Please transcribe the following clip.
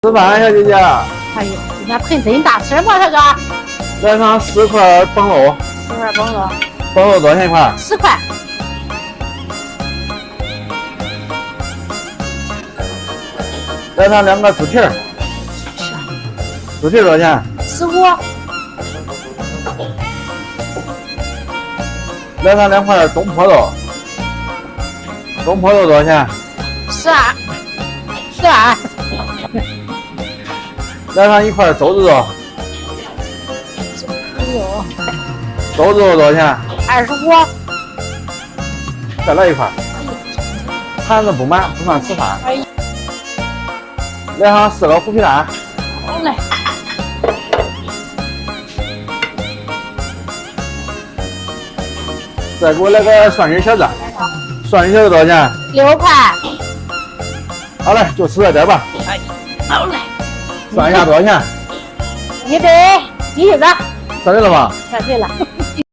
吃饭，小姐姐。哎呦，今天盆真大，吃么，小哥？来上4块崩肉。4块崩肉。崩肉多少钱一块？10块。来上2个猪蹄儿。猪蹄儿多少钱？15。来上2块东坡肉。东坡肉多少钱？12。来上1块周子肉。周子肉多少钱？25。再来1块。盘子不满，不算吃饭。来上4个虎皮蛋。好嘞。再给我来个蒜泥小子。蒜泥小子多少钱？6块。好嘞，就吃这点吧。好嘞。算一下多少钱？110。算对了吗？算对了。